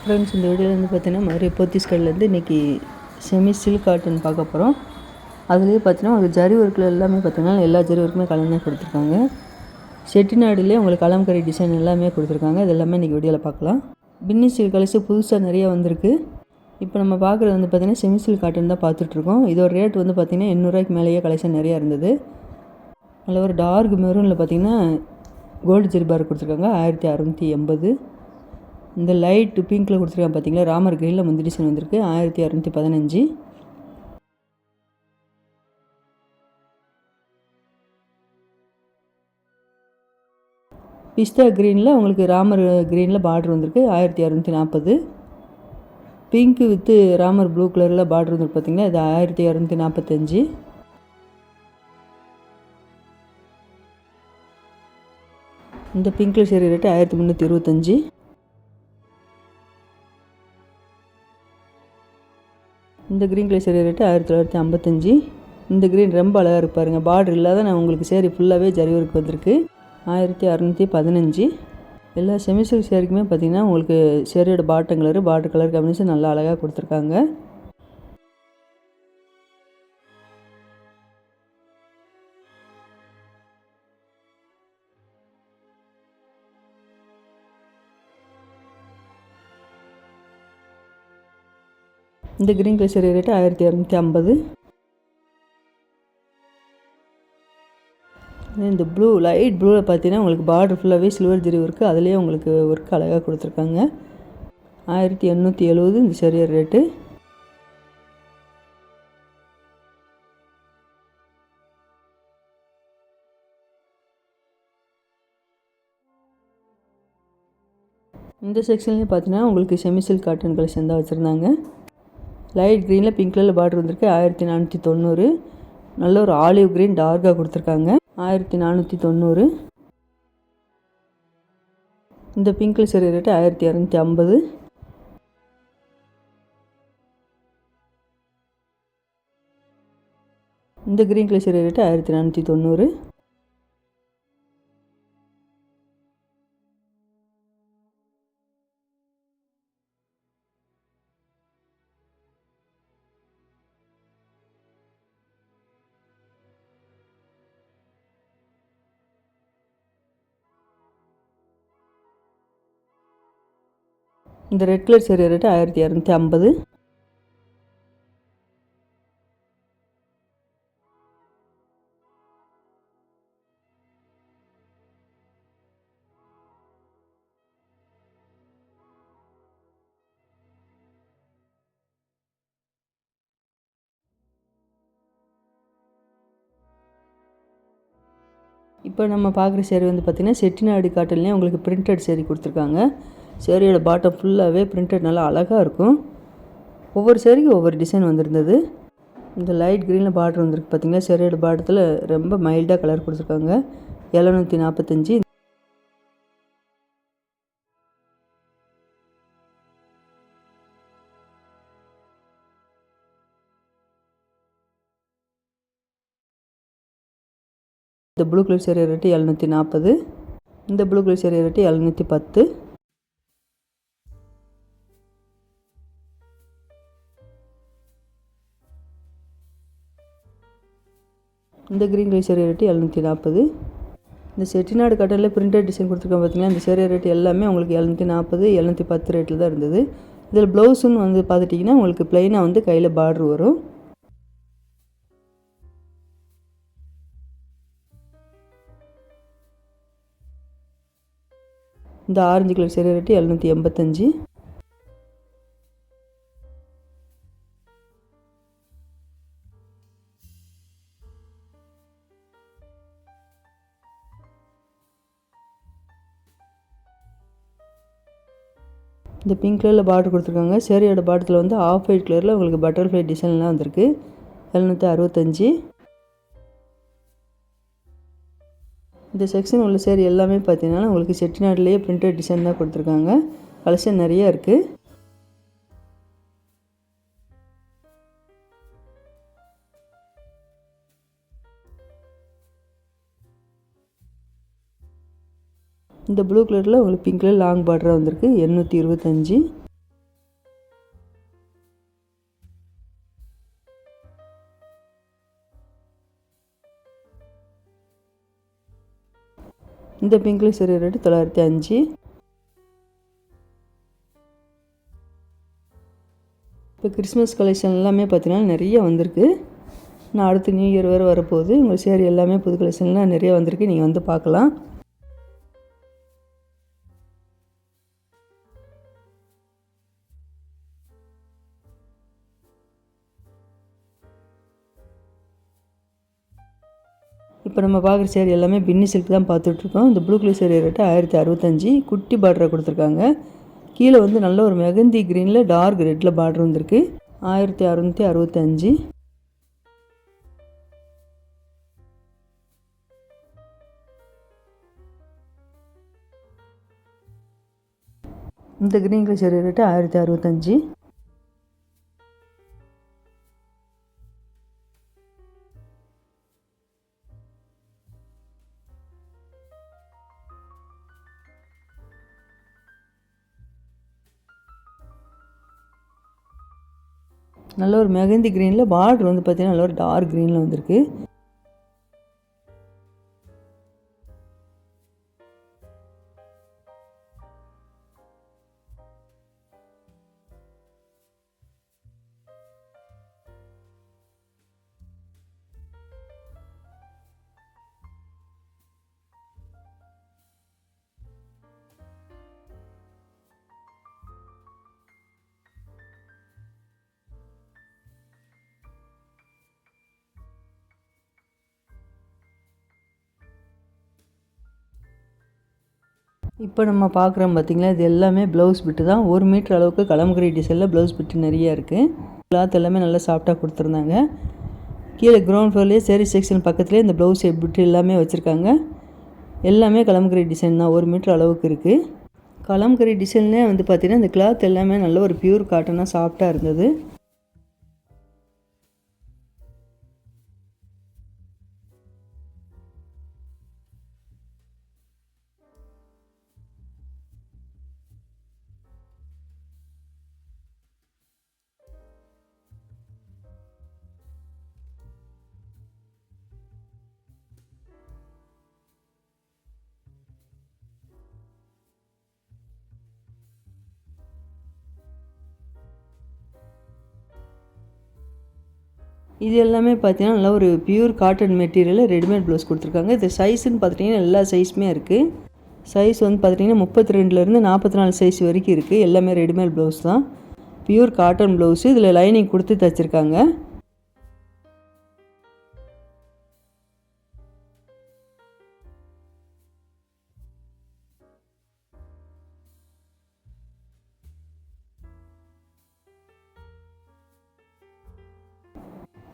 Friends, இந்த வீடியோவில் வந்து பார்த்தீங்கன்னா மதுரை போத்தீஸ்கட்லேருந்து இன்றைக்கி செமி சில்க் காட்டன் பார்க்க போகிறோம். அதுலேயே பார்த்தீங்கன்னா ஒரு ஜரி ஒர்க்கில் எல்லாமே பார்த்தீங்கன்னா எல்லா ஜரி ஒர்க்குமே கலந்து கொடுத்துருக்காங்க. செட்டிநாடுலேயே உங்களுக்கு கலம்கரி டிசைன் எல்லாமே கொடுத்துருக்காங்க. இது எல்லாமே இன்றைக்கி வீடியோவில் பார்க்கலாம். பின்னி சில்க் கலெக்ஷன் புதுசாக நிறையா வந்திருக்கு. இப்போ நம்ம பார்க்குறது வந்து பார்த்திங்கன்னா செமி சில்க் காட்டன் தான் பார்த்துட்ருக்கோம். இதோட ரேட் வந்து பார்த்திங்கன்னா 800 மேலேயே கலெக்ஷன் நிறையா இருந்தது. அதில் ஒரு டார்க் மெரூனில் பார்த்திங்கன்னா கோல்டு ஜெரி பார் கொடுத்துருக்காங்க 1680. இந்த லைட் பிங்க்கில் கொடுத்துருக்காங்க பார்த்தீங்களா, ராமர் கிரீனில் முந்தி டிசைன் வந்திருக்கு 1615. பிஸ்தா க்ரீனில் உங்களுக்கு ராமர் க்ரீனில் பார்டர் வந்திருக்கு 1640. பிங்க்கு வித்து ராமர் ப்ளூ கலரில் பார்டர் வந்துருக்கு பார்த்தீங்கன்னா, இது 1645. இந்த பிங்க்கில் சரி ரேட்டு 1325. இந்த க்ரீன் கலர் சேரீ ரேட்டு 1955. இந்த க்ரீன் ரொம்ப அழகாக இருக்கு பாருங்கள். பார்டர் இல்லாத நான் உங்களுக்கு சேரீ ஃபுல்லாகவே ஜரி ஒர்க் வந்திருக்கு 1615. எல்லா செமி சில்க் சேரீக்குமே பார்த்திங்கன்னா உங்களுக்கு சேரீயோட bottom colour border colour combination நல்லா அழகாக கொடுத்துருக்காங்க. இந்த க்ரீன் கலர் சேரீ ரேட்டு 1250. இந்த ப்ளூ லைட் ப்ளூவில் பார்த்தீங்கன்னா உங்களுக்கு பார்டர் ஃபுல்லாகவே சில்வர் ஜெரி ஒர்க்கு, அதுலேயே உங்களுக்கு ஒர்க் அழகாக கொடுத்துருக்காங்க 1870 இந்த சேரீயோட ரேட்டு. இந்த செக்ஷன்லேயும் பார்த்தீங்கன்னா உங்களுக்கு செமி சில்க் காட்டன் கலெக்ஷன் தான் வச்சுருந்தாங்க. லைட் க்ரீனில் பிங்க் கலரில் பார்டர் வந்திருக்கு 1490. நல்ல ஒரு ஆலிவ் க்ரீன் டார்க்காக கொடுத்துருக்காங்க 1490. இந்த பிங்க் சரி ரேட்டு 1250. இந்த க்ரீன் கலர் சரி ரேட்டு 1490. இந்த ரெட் கலர் சேரீ ரேட்டு 1250. இப்போ நம்ம பார்க்குற சேரீ வந்து பார்த்திங்கன்னா செட்டிநாடு காட்டன்லேயே உங்களுக்கு பிரிண்டட் சேரீ கொடுத்துருக்காங்க. சேரீயோட பாட்டம் ஃபுல்லாகவே பிரிண்டட் நல்லா அழகாக இருக்கும். ஒவ்வொரு சேரீக்கும் ஒவ்வொரு டிசைன் வந்திருந்தது. இந்த லைட் க்ரீனில் பார்டர் வந்திருக்கு பார்த்திங்கன்னா, சேரீயோட பாட்டத்தில் ரொம்ப மைல்டாக கலர் கொடுத்துருக்காங்க 745. இந்த ப்ளூ கலர் சேரீ ரேட்டு 740. இந்த ப்ளூ கலர் சேரீ ரேட்டு 710. இந்த க்ரீன் கலர் சேரீ ரேட்டு 740. இந்த செட்டிநாடு காட்டனில் பிரிண்டட் டிசைன் கொடுத்துருக்கோம் பார்த்தீங்கன்னா, இந்த சேரீ ரேட்டு எல்லாமே உங்களுக்கு 740 710 ரேட்டில் தான் இருந்தது. இதில் ப்ளவுஸுன்னு வந்து பார்த்துட்டிங்கன்னா உங்களுக்கு ப்ளைனாக வந்து கையில் பார்டர் வரும். இந்த ஆரஞ்சு கலர் சேரீ ரேட்டு 785. இந்த பிங்க் கலரில் பார்டர் கொடுத்துருக்காங்க. சேரீயோட பார்டரில் வந்து ஆஃப் ஒயிட் கலரில் உங்களுக்கு பட்டர்ஃப்ளை டிசைன்லாம் வந்திருக்கு 765. இந்த செக்ஷன் உள்ள சேரீ எல்லாமே பார்த்தீங்கன்னா உங்களுக்கு செட்டிநாடுலேயே பிரிண்டட் டிசைன் தான் கொடுத்துருக்காங்க. கலெக்ஷன் நிறையா இருக்குது. இந்த ப்ளூ கலரில் உங்களுக்கு பிங்க் கலர் லாங் பார்டராக வந்திருக்கு 825. இந்த பிங்க் கலர் saree ரேட்டு 905. இப்போ கிறிஸ்மஸ் கலெக்ஷன் எல்லாமே பார்த்தீங்கன்னா நிறைய வந்திருக்கு. நான் அடுத்து நியூ இயர் வேறு வரப்போகுது. உங்கள் சேரீ எல்லாமே புது கலெக்ஷன்லாம் நிறைய வந்திருக்கு, நீங்கள் வந்து பார்க்கலாம். இப்போ நம்ம பார்க்குற சேரீ எல்லாமே பின்னி சில்க் தான் பார்த்துட்ருக்கோம். இந்த ப்ளூ கலர் சேரீ ரேட்டு 1065. குட்டி பார்டரை கொடுத்துருக்காங்க. கீழே வந்து நல்ல ஒரு மெகந்தி க்ரீனில் டார்க் ரெட்டில் பார்டர் வந்திருக்கு. 1665. இந்த க்ரீன் கலர் சேரீ ரேட்டு 1065. நல்ல ஒரு மெகந்தி க்ரீனில் பார்டர் வந்து பார்த்திங்கன்னா நல்ல ஒரு டார்க் க்ரீனில் வந்திருக்கு. இப்போ நம்ம பார்க்குறோம் பார்த்திங்களா, இது எல்லாமே ப்ளவுஸ் பிட்டு தான். 1 மீட்டர் அளவுக்கு கலம்கரி டிசைனில் ப்ளவுஸ் பிட்டு நிறைய இருக்குது. கிளாத் எல்லாமே நல்லா சாஃப்டாக கொடுத்துருந்தாங்க. கீழே கிரவுண்ட் ஃப்ளோர்லேயே சேரீ செக்ஷன் பக்கத்துலேயே இந்த ப்ளவுஸ் பிட்டு எல்லாமே வச்சுருக்காங்க. எல்லாமே கலம்கரி டிசைன் தான். 1 மீட்டர் அளவுக்கு இருக்குது. கலம்கரி டிசைன்லேயே வந்து பார்த்திங்கன்னா இந்த கிளாத் எல்லாமே நல்ல ஒரு பியூர் காட்டனாக சாஃப்டாக இருந்தது. இது எல்லாமே பார்த்தீங்கன்னா நல்லா ஒரு பியூர் காட்டன் மெட்டீரியலில் ரெடிமேட் ப்ளவுஸ் கொடுத்துருக்காங்க. இது சைஸுன்னு பார்த்துட்டிங்கன்னா எல்லா சைஸுமே இருக்குது. சைஸ் வந்து பார்த்துட்டிங்கன்னா 32லேருந்து 44 சைஸ் வரைக்கும் இருக்குது. எல்லாமே ரெடிமேட் ப்ளவுஸ் தான். Pure cotton blouse. இதில் லைனிங் கொடுத்து தைச்சிருக்காங்க.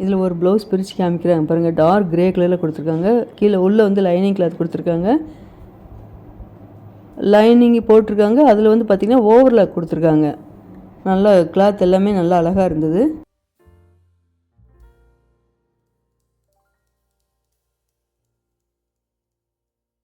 இதில் ஒரு ப்ளவுஸ் பிரித்து காமிக்கிறாங்க பாருங்கள். டார்க் கிரே கலரில் கொடுத்துருக்காங்க. கீழே உள்ளே வந்து லைனிங் கிளாத் கொடுத்துருக்காங்க. லைனிங் போட்டிருக்காங்க. அதில் வந்து பார்த்திங்கன்னா ஓவர்லாக் கொடுத்துருக்காங்க. நல்லா கிளாத் எல்லாமே நல்லா அழகாக இருந்தது.